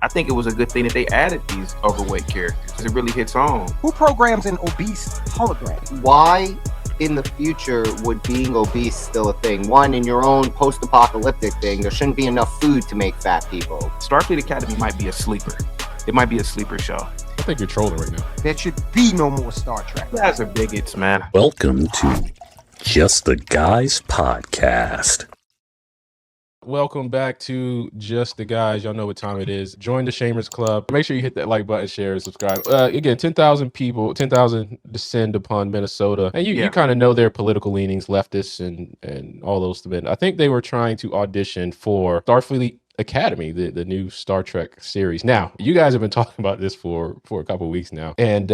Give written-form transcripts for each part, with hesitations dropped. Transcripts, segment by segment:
I think it was a good thing that they added these overweight characters because it really hits home. Who programs an obese hologram? Why in the future would being obese still a thing? One, in your own post-apocalyptic thing, there shouldn't be enough food to make fat people. Starfleet Academy might be a sleeper. It might be a sleeper show. I think you're trolling right now. There should be no more Star Trek. You guys are bigots, man. Welcome to Just the Guys Podcast. Welcome back to Just the Guys. Y'all know what time it is. Join the Shamers Club. Make sure you hit that like button, share, and subscribe. Again, 10,000 people, 10,000 descend upon Minnesota. And you kind of know their political leanings, leftists and all those men. I think they were trying to audition for Starfleet Academy, the new Star Trek series. Now, you guys have been talking about this for a couple of weeks now. And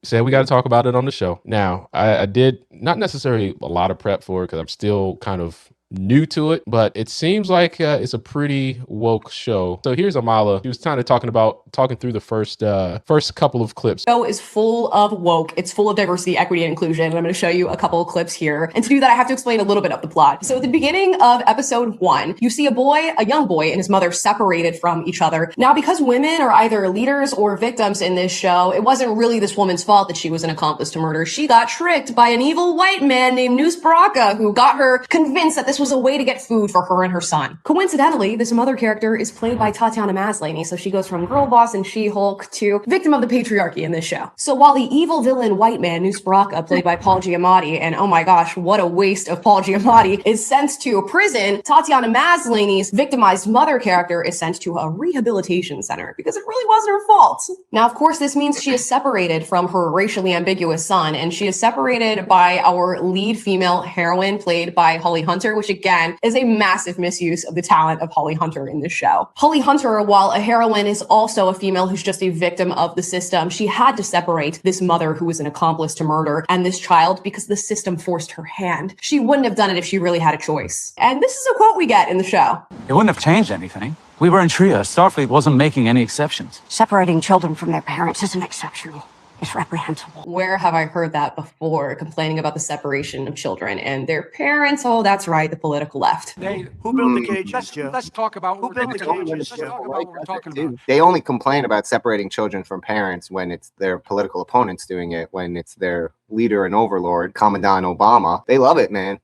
said we got to talk about it on the show. Now, I did not necessarily a lot of prep for it because I'm still kind of new to it, but it seems like it's a pretty woke show. So here's Amala. She was kind of talking through the first couple of clips. The show is full of woke. It's full of diversity, equity, and inclusion. And I'm going to show you a couple of clips here. And to do that, I have to explain a little bit of the plot. So at the beginning of episode 1, you see a young boy and his mother separated from each other. Now, because women are either leaders or victims in this show, it wasn't really this woman's fault that she was an accomplice to murder. She got tricked by an evil white man named Noose Baraka, who got her convinced that this was a way to get food for her and her son. Coincidentally, this mother character is played by Tatiana Maslany, so she goes from girl boss and She-Hulk to victim of the patriarchy in this show. So while the evil villain white man, Noose Baraka, played by Paul Giamatti, and oh my gosh, what a waste of Paul Giamatti, is sent to prison, Tatiana Maslany's victimized mother character is sent to a rehabilitation center because it really wasn't her fault. Now, of course, this means she is separated from her racially ambiguous son, and she is separated by our lead female heroine, played by Holly Hunter, which again is a massive misuse of the talent of Holly Hunter in this show. Holly Hunter, while a heroine, is also a female who's just a victim of the system. She had to separate this mother who was an accomplice to murder and this child because the system forced her hand. She wouldn't have done it if she really had a choice. And this is a quote we get in the show. It wouldn't have changed anything. We were in Tria. Starfleet wasn't making any exceptions. Separating children from their parents isn't exceptional. It's reprehensible. Where have I heard that before, complaining about the separation of children and their parents? Oh, that's right, the political left. Who built the cages, Joe? Let's talk about who built the cages, Let's talk about what we're talking about. They only complain about separating children from parents when it's their political opponents doing it, when it's their leader and overlord, Commandant Obama. They love it, man.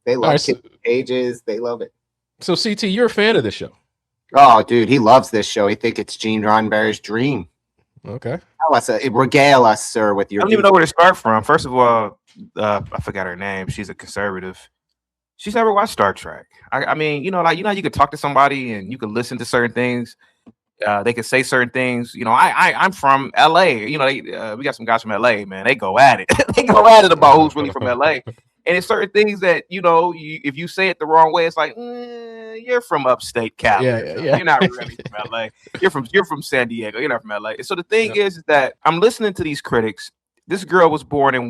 They love cages. They love it. So, CT, you're a fan of this show? Oh, dude, he loves this show. He thinks it's Gene Roddenberry's dream. Okay. Regale us, sir, with your. I don't even know where to start from. First of all, I forgot her name. She's a conservative. She's never watched Star Trek. I mean, you could talk to somebody and you could listen to certain things. They could say certain things. I'm from LA. We got some guys from LA, man. They go at it. They go at it about who's really from LA. And it's certain things that, if you say it the wrong way, it's like, you're from upstate Cali. Yeah. You're not really from LA. You're from San Diego. You're not from LA. So the thing is that I'm listening to these critics. This girl was born in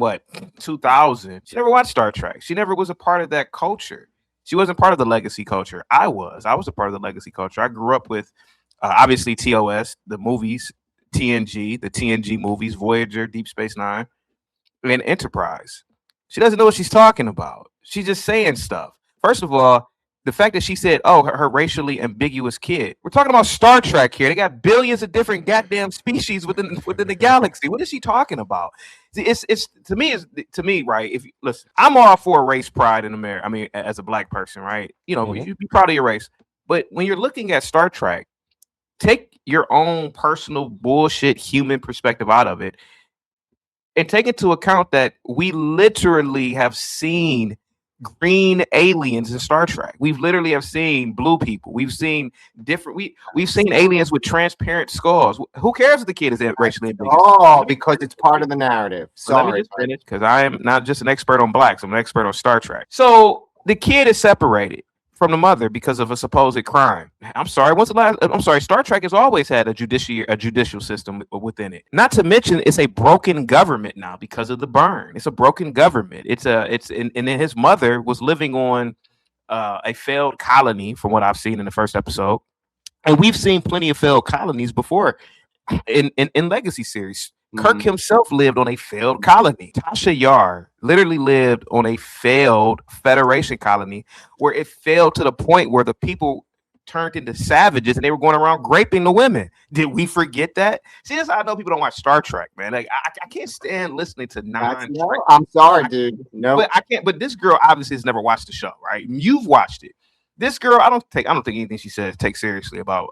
2000. She never watched Star Trek. She never was a part of that culture. She wasn't part of the legacy culture. I was a part of the legacy culture. I grew up with, obviously, TOS, the movies, TNG, the TNG movies, Voyager, Deep Space Nine, and Enterprise. She doesn't know what she's talking about. She's just saying stuff. First of all, the fact that she said, her racially ambiguous kid. We're talking about Star Trek here. They got billions of different goddamn species within the galaxy. What is she talking about? It's to me, right? If listen, I'm all for race pride in America. I mean, as a black person, right? You be proud of your race. But when you're looking at Star Trek, take your own personal bullshit human perspective out of it. And take into account that we literally have seen green aliens in Star Trek. We've literally have seen blue people. We've seen different. We've seen aliens with transparent skulls. Who cares if the kid is racially ambiguous? Oh, because it's part of the narrative. Let me just finish, because I am not just an expert on blacks. I'm an expert on Star Trek. So the kid is separated from the mother because of a supposed crime. I'm sorry. Star Trek has always had a judicial system within it. Not to mention, it's a broken government now because of the burn. It's a broken government. And then his mother was living on a failed colony, from what I've seen in the first episode. And we've seen plenty of failed colonies before in legacy series. Kirk himself lived on a failed colony. Tasha Yar literally lived on a failed Federation colony where it failed to the point where the people turned into savages and they were going around raping the women. Did we forget that? See, that's how I know people don't watch Star Trek, man. Like I can't stand listening to non-Trek. I'm sorry, dude. No, but I can't. But this girl obviously has never watched the show, right? You've watched it. This girl, I don't think anything she says takes seriously about,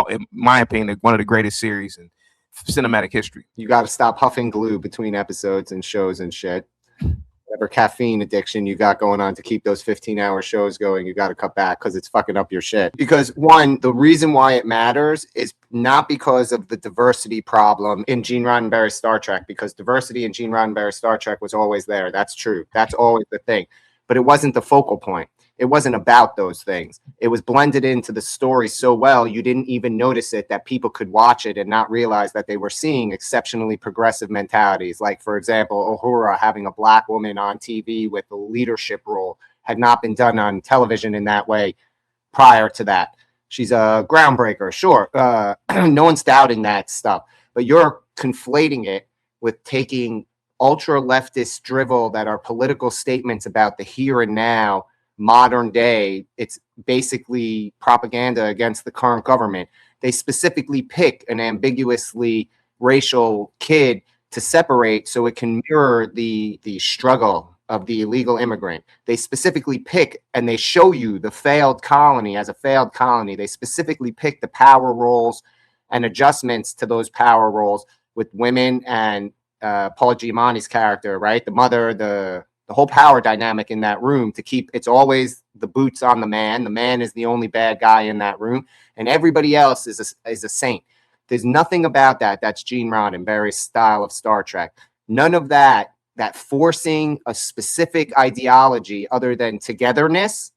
in my opinion, one of the greatest series in cinematic history. You got to stop huffing glue between episodes and shows and shit. Whatever caffeine addiction you got going on to keep those 15-hour shows going, you got to cut back because it's fucking up your shit. Because one, the reason why it matters is not because of the diversity problem in Gene Roddenberry's Star Trek, because diversity in Gene Roddenberry's Star Trek was always there. That's true. That's always the thing. But it wasn't the focal point. It wasn't about those things. It was blended into the story so well, you didn't even notice it, that people could watch it and not realize that they were seeing exceptionally progressive mentalities. Like, for example, Uhura having a black woman on TV with a leadership role had not been done on television in that way prior to that. She's a groundbreaker, sure. No one's doubting that stuff. But you're conflating it with taking ultra leftist drivel that are political statements about the here and now, modern day. It's basically propaganda against the current government. They specifically pick an ambiguously racial kid to separate so it can mirror the struggle of the illegal immigrant. They specifically pick and they show you the failed colony as a failed colony. They specifically pick the power roles and adjustments to those power roles with women and Paul Giamatti's character, right? The mother, the whole power dynamic in that room to keep, it's always the boots on the man. The man is the only bad guy in that room, and everybody else is a saint. There's nothing about that. That's Gene Roddenberry's style of Star Trek. None of that forcing a specific ideology other than togetherness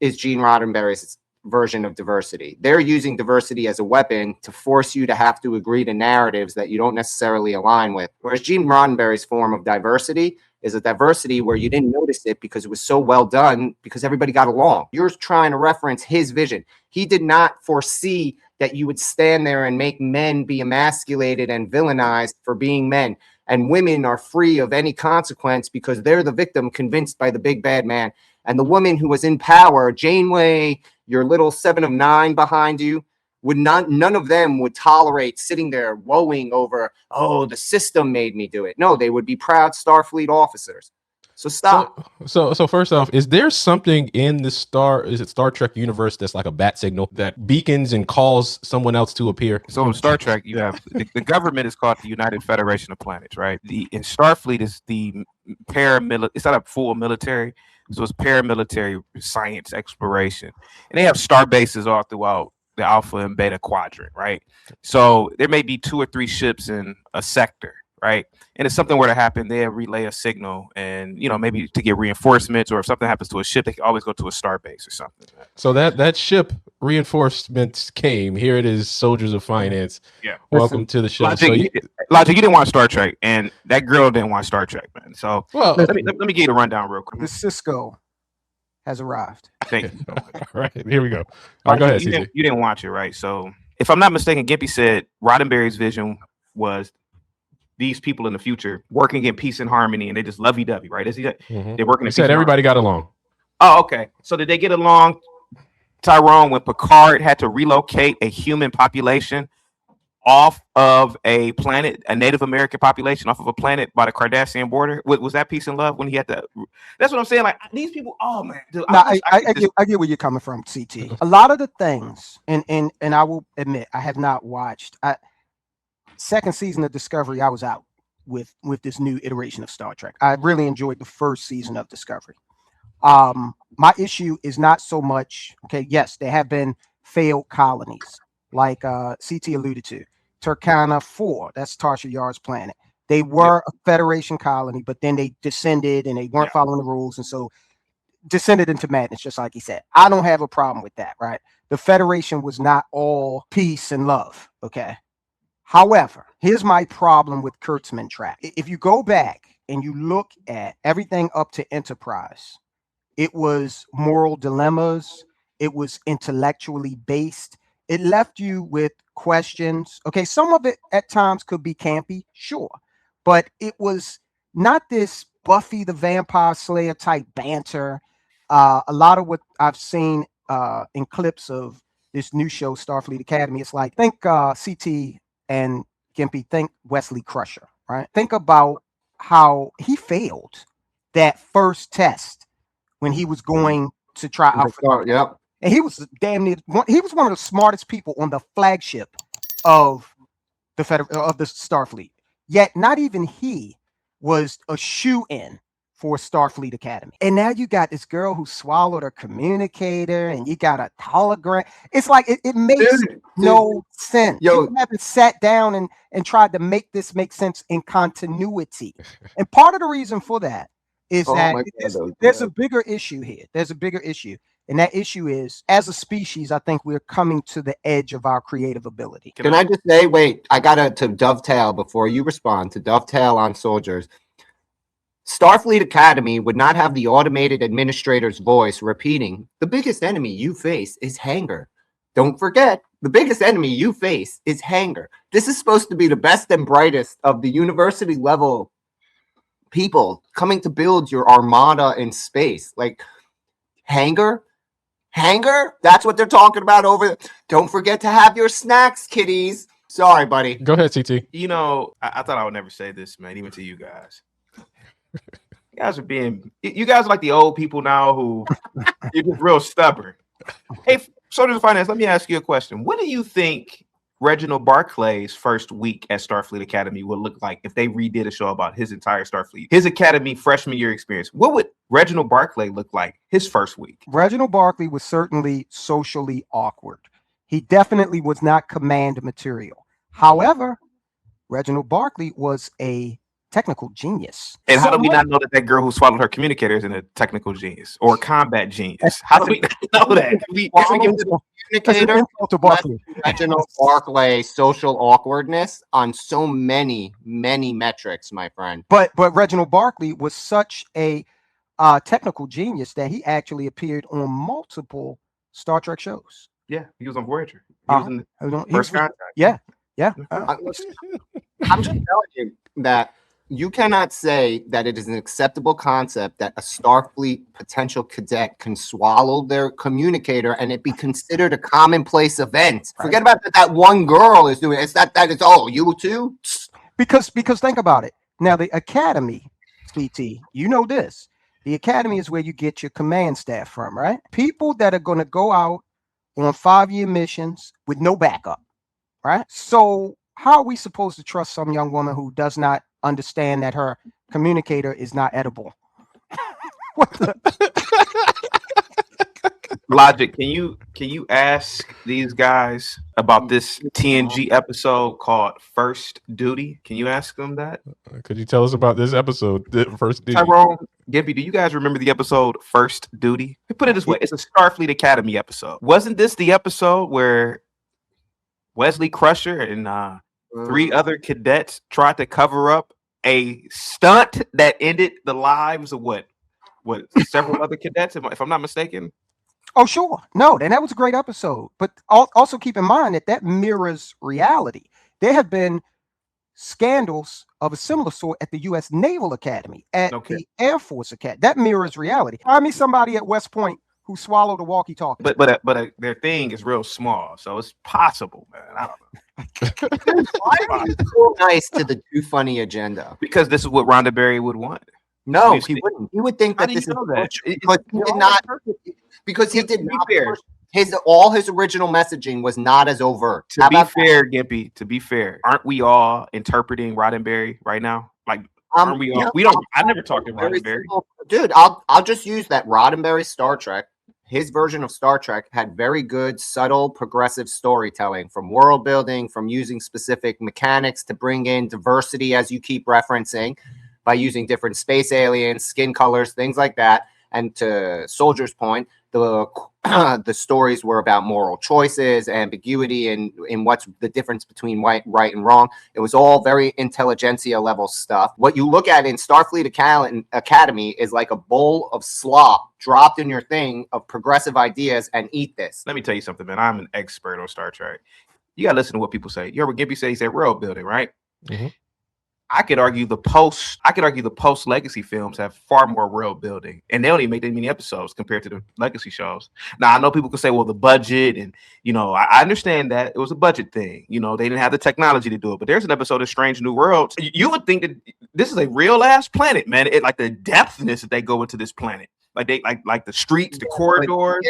is Gene Roddenberry's version of diversity. They're using diversity as a weapon to force you to have to agree to narratives that you don't necessarily align with. Whereas Gene Roddenberry's form of diversity is a diversity where you didn't notice it because it was so well done, because everybody got along. You're trying to reference his vision. He did not foresee that you would stand there and make men be emasculated and villainized for being men, and women are free of any consequence because they're the victim convinced by the big bad man. And the woman who was in power, Janeway, your little 7 of 9 behind you, none of them would tolerate sitting there woeing over, oh, the system made me do it. No, they would be proud Starfleet officers. So stop. So first off, is there something in the Star Trek universe that's like a bat signal that beacons and calls someone else to appear? So in Star Trek, you have the government is called the United Federation of Planets, right? In Starfleet is the paramilitary. It's not a full military, so it's paramilitary science exploration, and they have star bases all throughout the Alpha and Beta quadrant, right? So there may be 2 or 3 ships in a sector, right? And if something were to happen, they relay a signal, and maybe to get reinforcements, or if something happens to a ship, they can always go to a star base or something. So that ship reinforcements came. Here it is, soldiers of finance. Yeah, welcome to the show. Logic, you didn't watch Star Trek, and that girl didn't watch Star Trek, man. So let me give you a rundown real quick. The Cisco has arrived. Thank you. All right, here we go. All right, go ahead, CC. You didn't watch it, right? So if I'm not mistaken, Gimpy said Roddenberry's vision was these people in the future working in peace and harmony, and they just lovey-dovey, right? Is he? Mm-hmm. They're working. He said everybody got along. Oh, okay. So did they get along, Tyrone, when Picard had to relocate a human population off of a planet, a Native American population off of a planet by the Cardassian border? Was that peace and love when he had to? That's what I'm saying. Like, these people, oh man. Dude, I get where you're coming from, CT. A lot of the things, and I will admit, I have not watched. Second season of Discovery, I was out with this new iteration of Star Trek. I really enjoyed the first season of Discovery. My issue is not so much, okay, yes, there have been failed colonies, like CT alluded to. Turkana 4, that's Tasha Yar's planet. They were a Federation colony, but then they descended and they weren't following the rules, and so descended into madness, just like he said. I don't have a problem with that, right? The Federation was not all peace and love, okay? However, here's my problem with Kurtzman track. If you go back and you look at everything up to Enterprise, it was moral dilemmas. It was intellectually based. It left you with questions. Okay, some of it at times could be campy, sure. But it was not this Buffy the Vampire Slayer type banter. A lot of what I've seen in clips of this new show, Starfleet Academy. It's like, think CT and Gimpy, think Wesley Crusher, right? Think about how he failed that first test when he was going to try out for Yep. and he was damn near he was one of the smartest people on the flagship of the Starfleet. Yet not even he was a shoe-in for Starfleet Academy. And now you got this girl who swallowed her communicator, and you got a hologram. It's like it makes no sense. Yo. You haven't sat down and tried to make this make sense in continuity. And part of the reason for that is that there's a bigger issue here. There's a bigger issue. And that issue is, as a species, I think we're coming to the edge of our creative ability. Can I just say, wait, I got to dovetail before you respond, to dovetail on soldiers. Starfleet Academy would not have the automated administrator's voice repeating, the biggest enemy you face is hunger. Don't forget, the biggest enemy you face is hunger. This is supposed to be the best and brightest of the university level people coming to build your armada in space. Like, hunger? That's what they're talking about over there. Don't forget to have your snacks, kiddies. Sorry, buddy. Go ahead, CT. You know, I thought I would never say this, man, even to you guys. You guys are like the old people now who you're just real stubborn. Hey, Soldiers of Finance, let me ask you a question. What do you think Reginald Barclay's first week at Starfleet Academy would look like if they redid a show about his entire Starfleet, his Academy freshman year experience? What would Reginald Barclay look like his first week? Reginald Barclay was certainly socially awkward. He definitely was not command material. However, Reginald Barclay was a technical genius. And how do we not know that girl who swallowed her communicator isn't a technical genius or a combat genius? How do we not know that? Reginald Barclay social awkwardness on so many metrics, my friend. But Reginald Barclay was such a technical genius that he actually appeared on multiple Star Trek shows. Yeah, he was on Voyager. He was in the first contact. Yeah. I'm just telling you that you cannot say that it is an acceptable concept that a Starfleet potential cadet can swallow their communicator and it be considered a commonplace event. Right. Forget about that one girl is doing it. It's that it's you too. Because think about it. Now the Academy, CT, you know this. The Academy is where you get your command staff from, right? People that are going to go out on 5-year missions with no backup, right? So how are we supposed to trust some young woman who does not understand that her communicator is not edible? What the? Logic, can you ask these guys about this TNG episode called First Duty? Can you ask them that? Could you tell us about this episode, First Duty? Tyrone, Gimpy, do you guys remember the episode First Duty? We put it this way, it's a Starfleet Academy episode. Wasn't this the episode where Wesley Crusher and 3 other cadets tried to cover up a stunt that ended the lives of what several other cadets, if I'm not mistaken? Oh, sure. No, and that was a great episode. But also keep in mind that mirrors reality. There have been scandals of a similar sort at the U.S. Naval Academy, at the Air Force Academy. That mirrors reality. Find me somebody at West Point who swallowed a walkie-talkie. But their thing is real small, so it's possible, man. I don't know. Why are you so nice to the too funny agenda? Because this is what Roddenberry would want. No, he wouldn't. He would think that this is but he did not, because he did not. All his original messaging was not as overt. To be fair, Gimpy, to be fair, aren't we all interpreting Roddenberry right now? Like, aren't we all? Yeah, we don't. I never talked to Roddenberry. Dude, I'll just use that Roddenberry Star Trek. His version of Star Trek had very good, subtle, progressive storytelling, from world building, from using specific mechanics to bring in diversity, as you keep referencing, by using different space aliens, skin colors, things like that. And to Soldier's point, the stories were about moral choices, ambiguity, and in what's the difference between right and wrong. It was all very intelligentsia level stuff. What you look at in Starfleet Academy is like a bowl of slop dropped in your thing of progressive ideas, and eat this. Let me tell you something, man. I'm an expert on Star Trek. You gotta listen to what people say. You heard what Gimpy say? He said world building, right? Mm-hmm. I could argue the post legacy films have far more world building, and they don't even make that many episodes compared to the legacy shows. Now I know people can say, well, the budget, and I understand that it was a budget thing. They didn't have the technology to do it. But there's an episode of Strange New Worlds. You would think that this is a real ass planet, man. It like the depthness that they go into this planet, like they like the streets, the corridors,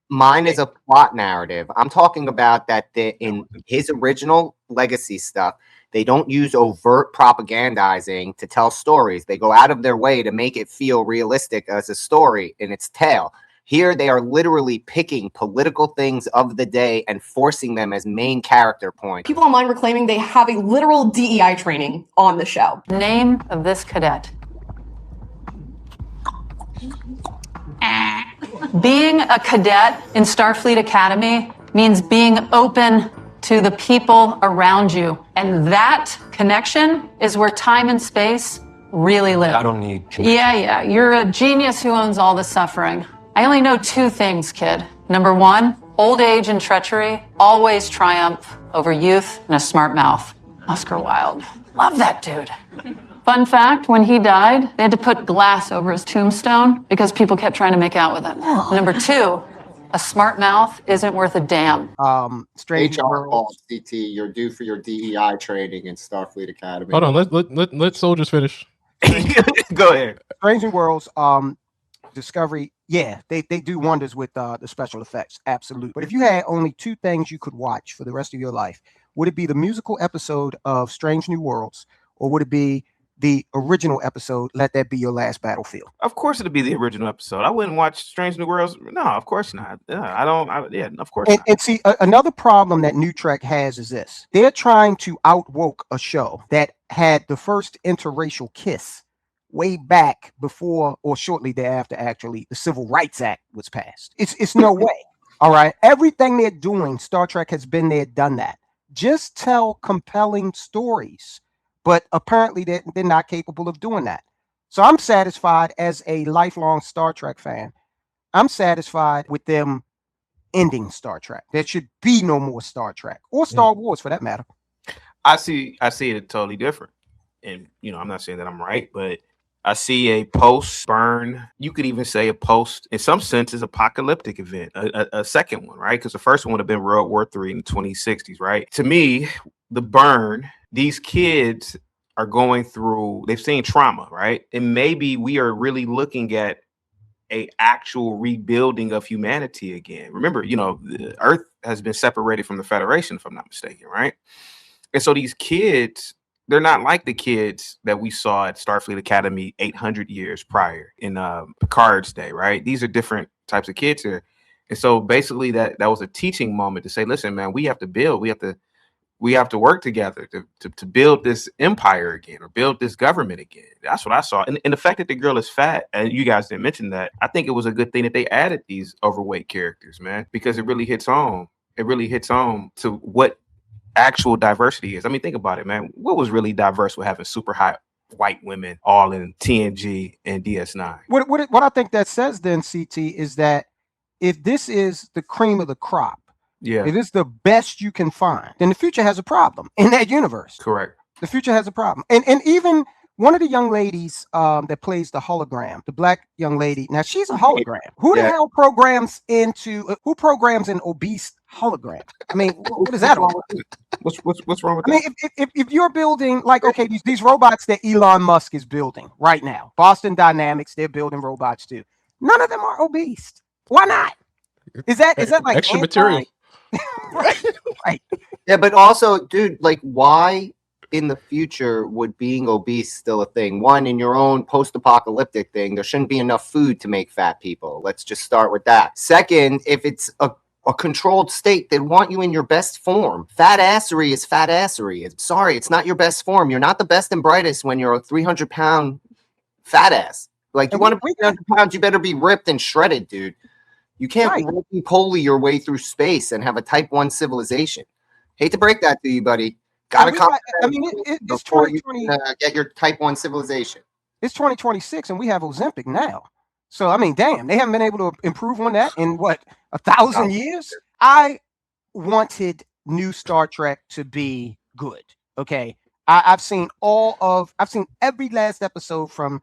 Mine is a plot narrative. I'm talking about that in his original legacy stuff, they don't use overt propagandizing to tell stories. They go out of their way to make it feel realistic as a story in its tale. Here, they are literally picking political things of the day and forcing them as main character points. People online were claiming they have a literal DEI training on the show. Name of this cadet. Being a cadet in Starfleet Academy means being open to the people around you. And that connection is where time and space really live. I don't need Yeah. You're a genius who owns all the suffering. I only know two things, kid. Number one, old age and treachery always triumph over youth and a smart mouth. Oscar Wilde. Love that dude. Fun fact, when he died, they had to put glass over his tombstone because people kept trying to make out with him. Number two, a smart mouth isn't worth a damn. Strange HR called CT. You're due for your DEI training in Starfleet Academy. Hold on, let soldiers finish. Go ahead. Strange New Worlds, Discovery, yeah, they do wonders with the special effects, absolutely. But if you had only two things you could watch for the rest of your life, would it be the musical episode of Strange New Worlds, or would it be the original episode, Let That Be Your Last Battlefield? Of course it'd be the original episode. I wouldn't watch Strange New Worlds. No, of course not. Of course not. And see, another problem that New Trek has is this. They're trying to outwoke a show that had the first interracial kiss way back before or shortly thereafter, actually, the Civil Rights Act was passed. It's no way. All right. Everything they're doing, Star Trek has been there, done that. Just tell compelling stories. But apparently they're not capable of doing that. So I'm satisfied as a lifelong Star Trek fan. I'm satisfied with them ending Star Trek. There should be no more Star Trek or Star Wars for that matter. I see it totally different. And, I'm not saying that I'm right, but I see a post-burn. You could even say a post, in some senses, apocalyptic event, a second one, right? Because the first one would have been World War III in the 2060s, right? To me, the burn, these kids are going through, they've seen trauma, right? And maybe we are really looking at a actual rebuilding of humanity again. Remember, the Earth has been separated from the Federation, if I'm not mistaken, right? And so these kids, they're not like the kids that we saw at Starfleet Academy 800 years prior in Picard's day, right? These are different types of kids here. And so basically that was a teaching moment to say, listen, man, we have to build, we have to work together to build this empire again, or build this government again. That's what I saw. And the fact that the girl is fat, and you guys didn't mention that, I think it was a good thing that they added these overweight characters, man, because it really hits home. It really hits home to what actual diversity is. I mean, think about it, man. What was really diverse with having super hot white women all in TNG and DS9? What I think that says then, CT, is that if this is the cream of the crop, if it's the best you can find, then the future has a problem in that universe. Correct. The future has a problem. And even one of the young ladies that plays the hologram, the black young lady, now she's a hologram. Who the hell programs an obese hologram? I mean, what is that all? What's wrong with that? I mean, if you're building, like, okay, these robots that Elon Musk is building right now, Boston Dynamics, they're building robots too. None of them are obese. Why not? Is that like extra material? Right. Yeah, but also, dude, like, why in the future would being obese still a thing? One, in your own post-apocalyptic thing, there shouldn't be enough food to make fat people. Let's just start with that. Second, if it's a controlled state, they want you in your best form. Fat assery is fat assery. Sorry, it's not your best form. You're not the best and brightest when you're a 300-pound fat ass. Like, you want to be 300 pounds, you better be ripped and shredded, dude. You can't roly-poly your way through space and have a Type 1 civilization. Hate to break that to you, buddy. Gotta it's 2020. Get your Type 1 civilization. It's 2026, and we have Ozempic now. So, I mean, damn, they haven't been able to improve on that in, 1,000 years? I wanted new Star Trek to be good, okay? I've seen every last episode from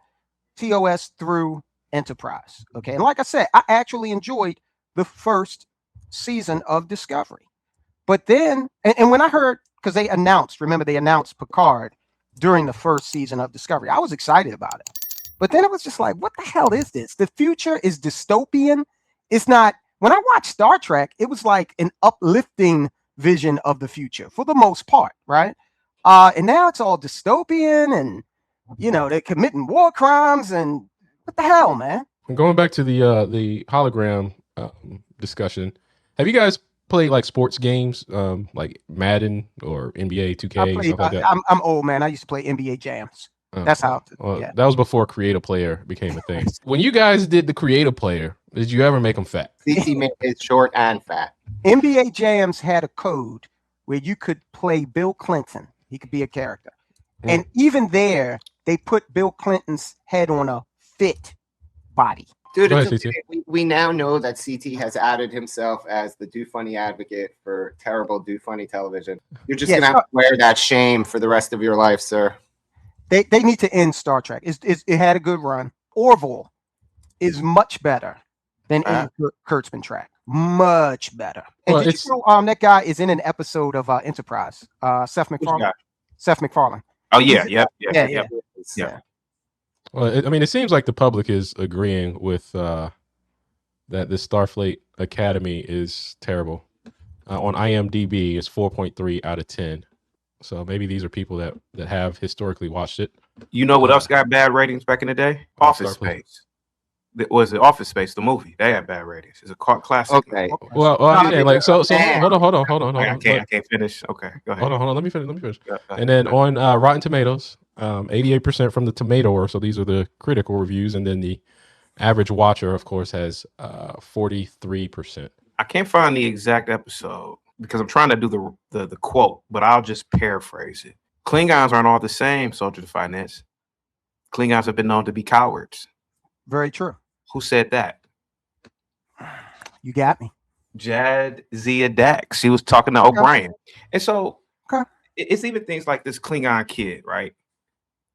TOS through Enterprise. Okay. And like I said, I actually enjoyed the first season of Discovery. But then, and when I heard, because they announced Picard during the first season of Discovery, I was excited about it. But then it was just like, what the hell is this? The future is dystopian. It's not, when I watched Star Trek, it was like an uplifting vision of the future for the most part, right? And now it's all dystopian and, they're committing war crimes and what the hell, man? Going back to the hologram discussion, have you guys played like sports games, like Madden or NBA 2K, stuff like that? I'm old, man. I used to play NBA Jams. That's how. That was before Create a Player became a thing. When you guys did the Create a Player, did you ever make them fat? CT made it short and fat. NBA Jams had a code where you could play Bill Clinton. He could be a character. And even there, they put Bill Clinton's head on a fit body. Dude, Go ahead, CT. we now know that CT has added himself as the Do Funny advocate for terrible Do Funny television. You're just going to have to wear that shame for the rest of your life, sir. They need to end Star Trek. It had a good run. Orville is much better than any Kurtzman track. Much better. And did you know that guy is in an episode of Enterprise? Seth MacFarlane. Seth MacFarlane. Oh yeah. Well, I mean, it seems like the public is agreeing with that this Starfleet Academy is terrible. On IMDb, it's 4.3 out of 10. So maybe these are people that have historically watched it. You know what else got bad ratings back in the day? Office Space. Was it Office Space, the movie? They had bad ratings. It's a classic. Okay. Well, I'm saying, like, so hold on. I can't finish. Okay, go ahead. Hold on. Let me finish. And then on Rotten Tomatoes, 88% from the Tomatoer. So these are the critical reviews, and then the average watcher, of course, has 43%. I can't find the exact episode because I'm trying to do the quote, but I'll just paraphrase it. Klingons aren't all the same, Soldier to Finance. Klingons have been known to be cowards. Very true. Who said that? You got me. Jadzia Dax. She was talking to O'Brien. And so it's even things like this Klingon kid, right?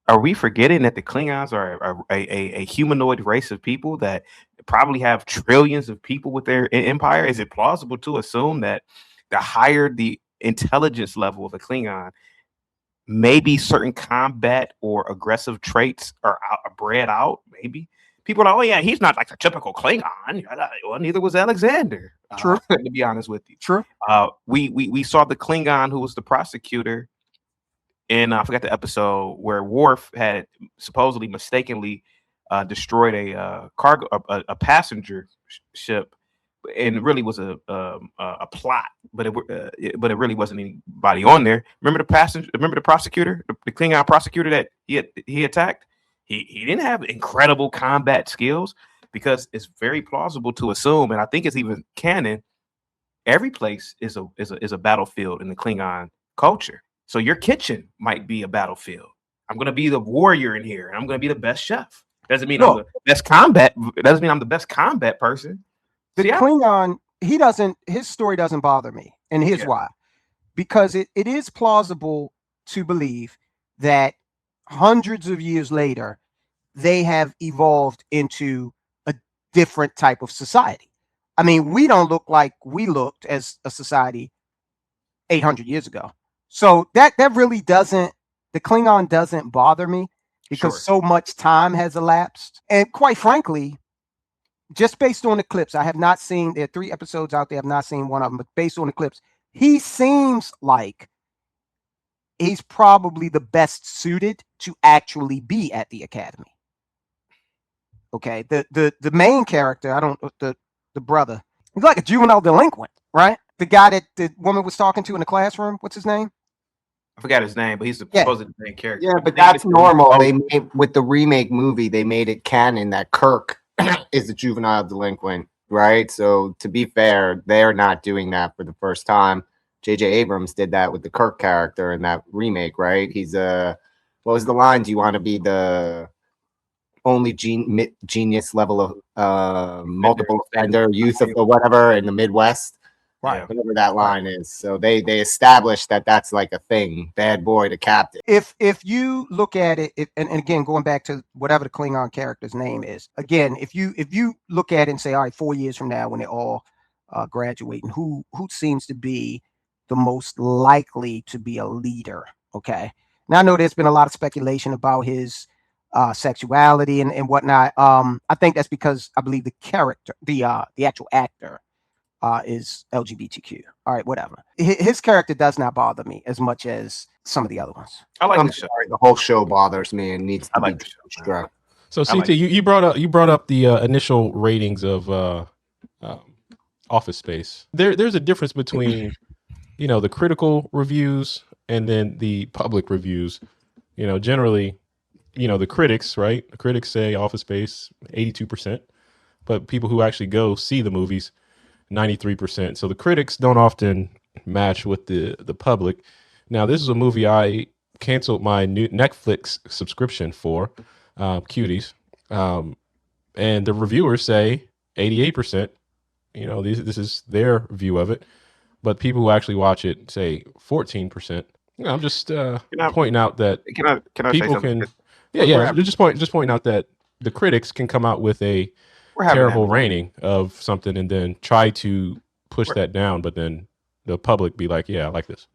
Are we forgetting that the Klingons are a humanoid race of people that probably have trillions of people with their empire? Is it plausible to assume that the higher the intelligence level of a Klingon, maybe certain combat or aggressive traits are bred out? Maybe people are like, oh yeah, he's not like a typical Klingon. Well, neither was Alexander. True. To be honest with you. True. We saw the Klingon who was the prosecutor. And I forgot the episode where Worf had supposedly mistakenly destroyed a cargo, a passenger ship, and it really was a plot, but it really wasn't anybody on there. Remember the prosecutor, the Klingon prosecutor that he attacked. He didn't have incredible combat skills, because it's very plausible to assume, and I think it's even canon, every place is a battlefield in the Klingon culture. So your kitchen might be a battlefield. I'm going to be the warrior in here, and I'm going to be the best chef. Doesn't mean I'm the best combat. Doesn't mean I'm the best combat person. The Klingon, his story doesn't bother me. And here's why. Because it is plausible to believe that hundreds of years later, they have evolved into a different type of society. I mean, we don't look like we looked as a society 800 years ago. So that really doesn't, the Klingon doesn't bother me, because so much time has elapsed. And quite frankly, just based on the clips, I have not seen, there are 3 episodes out there, I've not seen one of them, but based on the clips, he seems like he's probably the best suited to actually be at the Academy. Okay, the main character, the brother, he's like a juvenile delinquent, right? The guy that the woman was talking to in the classroom, what's his name? I forgot his name, but he's supposed to be the main character. Yeah, but that's normal. With the remake movie, they made it canon that Kirk is a juvenile delinquent, right? So to be fair, they're not doing that for the first time. J.J. Abrams did that with the Kirk character in that remake, right? He's what was the line? Do you want to be the only genius level of multiple offender youth or whatever in the Midwest? Right. Whatever that line is. So they established that that's like a thing. Bad boy to captain. If you look at it, and again going back to whatever the Klingon character's name is, again, if you look at it and say, all right, 4 years from now when they all graduate, and who seems to be the most likely to be a leader? Okay. Now I know there's been a lot of speculation about his sexuality and whatnot. I think that's because I believe the character, the actual actor, is LGBTQ. All right, whatever. His character does not bother me as much as some of the other ones. I like I'm the show. sorry, the whole show bothers me and needs to I be like the show, man. struck. So I CT, like you brought up the initial ratings of Office Space. There's a difference between the critical reviews and then the public reviews. Generally, the critics, right? The critics say Office Space 82%, but people who actually go see the movies 93%. So the critics don't often match with the public. Now, this is a movie I canceled my new Netflix subscription for, Cuties, and the reviewers say 88%. This is their view of it, but people who actually watch it say 14%. I'm just pointing out that Can I say people something? can, just pointing out that the critics can come out with a terrible rating of something and then try to push that down, but then the public be like, yeah, I like this.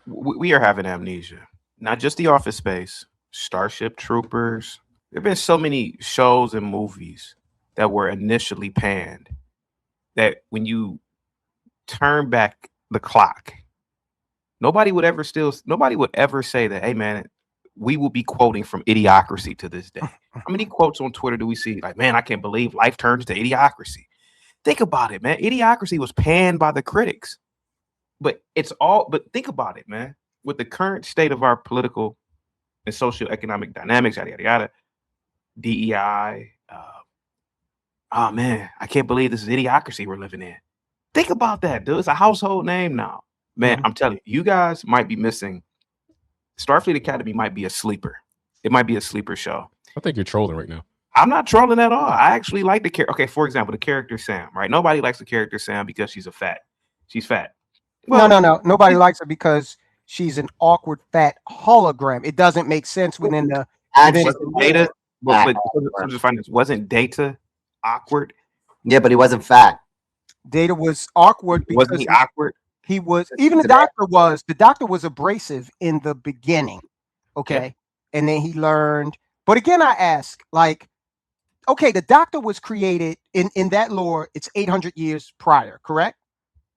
We are having amnesia. Not just The Office Space, Starship Troopers. There have been so many shows and movies that were initially panned that when you turn back the clock, nobody would ever say that, hey man, we will be quoting from Idiocracy to this day. How many quotes on Twitter do we see? Like, man, I can't believe life turns to Idiocracy. Think about it, man. Idiocracy was panned by the critics. But think about it, man. With the current state of our political and socioeconomic dynamics, yada, yada, yada, DEI, oh man, I can't believe this is Idiocracy we're living in. Think about that, dude. It's a household name now. Man, I'm telling you, you guys might be missing. Starfleet Academy might be a sleeper. It might be a sleeper show. I think you're trolling right now. I'm not trolling at all. I actually like the character. Okay, for example, the character Sam, right? Nobody likes the character Sam because she's fat. She's fat. Well, no. Nobody likes her because she's an awkward fat hologram. It doesn't make sense within the Data. Wasn't Data awkward? Yeah, but he wasn't fat. Data was awkward because wasn't he awkward? He was, even the doctor was abrasive in the beginning. Okay. Yeah. And then he learned. But again, I ask, like, okay, the doctor was created in that lore, it's 800 years prior, correct?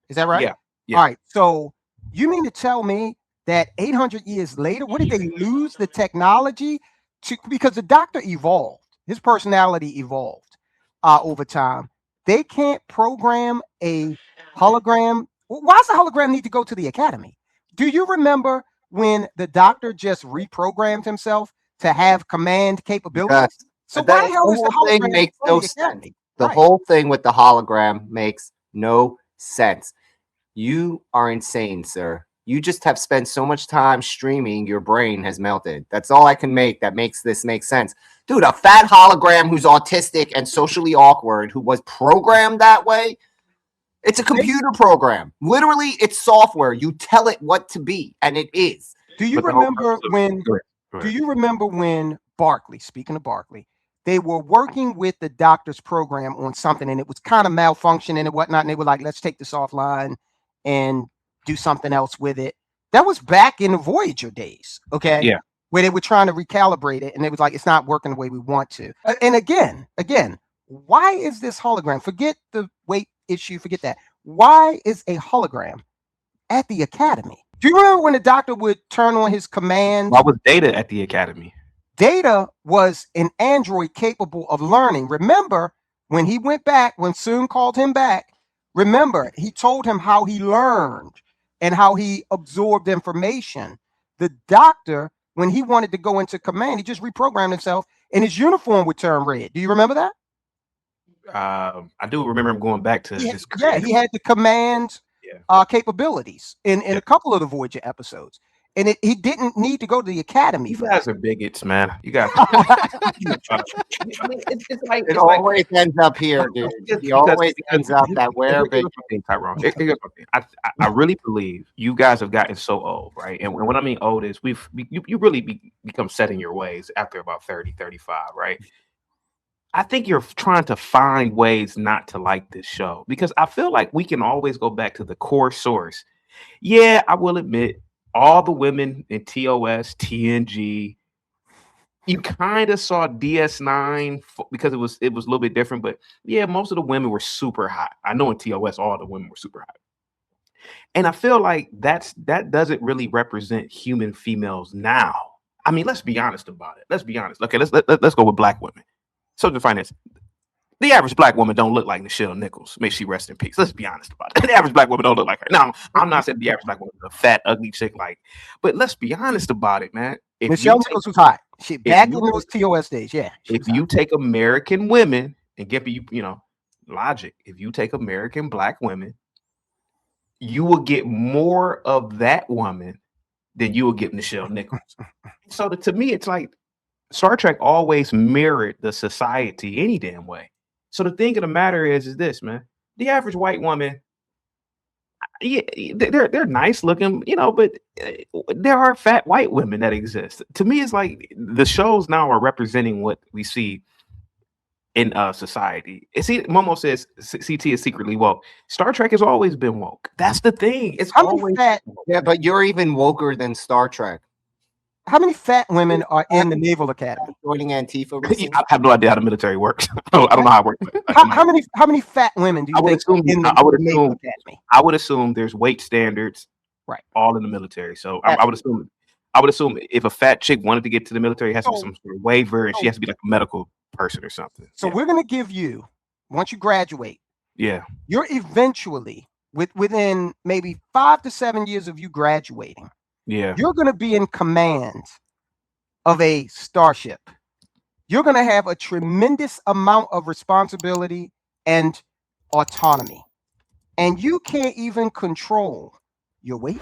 Is that right? Yeah. All right. So you mean to tell me that 800 years later, what did they lose the technology to? Because the doctor evolved, his personality evolved over time. They can't program a hologram. Why does the hologram need to go to the academy? Do you remember when the doctor just reprogrammed himself to have command capabilities? So why the hell is the hologram thing makes no sense? Academy? The whole thing with the hologram makes no sense. You are insane, sir. You just have spent so much time streaming, your brain has melted. That's all I can make that makes this make sense. Dude, a fat hologram who's autistic and socially awkward, who was programmed that way, it's a computer program. Literally, it's software. You tell it what to be, and it is. Do you remember when Barclay, speaking of Barclay, they were working with the doctor's program on something, and it was kind of malfunctioning and whatnot, and they were like, let's take this offline and do something else with it. That was back in the Voyager days, okay? Yeah. Where they were trying to recalibrate it, and they was like, it's not working the way we want to. And again, why is this hologram? Forget the weight issue, forget that. Why is a hologram at the academy? Do you remember when the doctor would turn on his commands? Why was Data at the academy? Data was an android capable of learning. Remember when he went back, when Soong called him back, remember, he told him how he learned and how he absorbed information. The doctor, when he wanted to go into command, he just reprogrammed himself and his uniform would turn red. Do you remember that? I do remember him going back to his he had the command capabilities in a couple of the Voyager episodes. And he didn't need to go to the academy You for guys that. are bigots, man. You guys. I mean, it's like It always ends up here, dude. Just He always ends up that here's where big. my thing, Tyrone. Here's my thing. I really believe you guys have gotten so old, right? And when I mean old is you really become set in your ways after about 30, 35, right? I think you're trying to find ways not to like this show because I feel like we can always go back to the core source. Yeah, I will admit, all the women in TOS, TNG, you kind of saw DS9 because it was a little bit different, but yeah, most of the women were super hot. I know in TOS, all the women were super hot. And I feel like that doesn't really represent human females now. I mean, let's be honest about it. Let's be honest. Okay, let's go with black women. So define this. The average black woman don't look like Nichelle Nichols. May she rest in peace. Let's be honest about it. The average black woman don't look like her. Now, I'm not saying the average black woman is a fat, ugly chick but let's be honest about it, man. Michelle Nichols was hot. She back in those TOS days, yeah. If you take American women and give you logic, if you take American black women, you will get more of that woman than you will get Nichelle Nichols. So to me, it's like Star Trek always mirrored the society any damn way. So the thing of the matter is this, man. The average white woman, yeah, they're nice looking, but there are fat white women that exist. To me, it's like the shows now are representing what we see in society. See, Momo says CT is secretly woke. Star Trek has always been woke. That's the thing. It's always fat. Yeah, but you're even woker than Star Trek. How many fat women are in the Naval Academy? Joining Antifa. I have no idea how the military works. I don't know how it works. How many fat women do you think in the Naval Academy? I would assume there's weight standards, right? All in the military. So I would assume if a fat chick wanted to get to the military, it has to be some sort of waiver, and she has to be like a medical person or something. So we're gonna give you, once you graduate, you're eventually within maybe 5 to 7 years of you graduating. You're going to be in command of a starship. You're going to have a tremendous amount of responsibility and autonomy. And you can't even control your weight,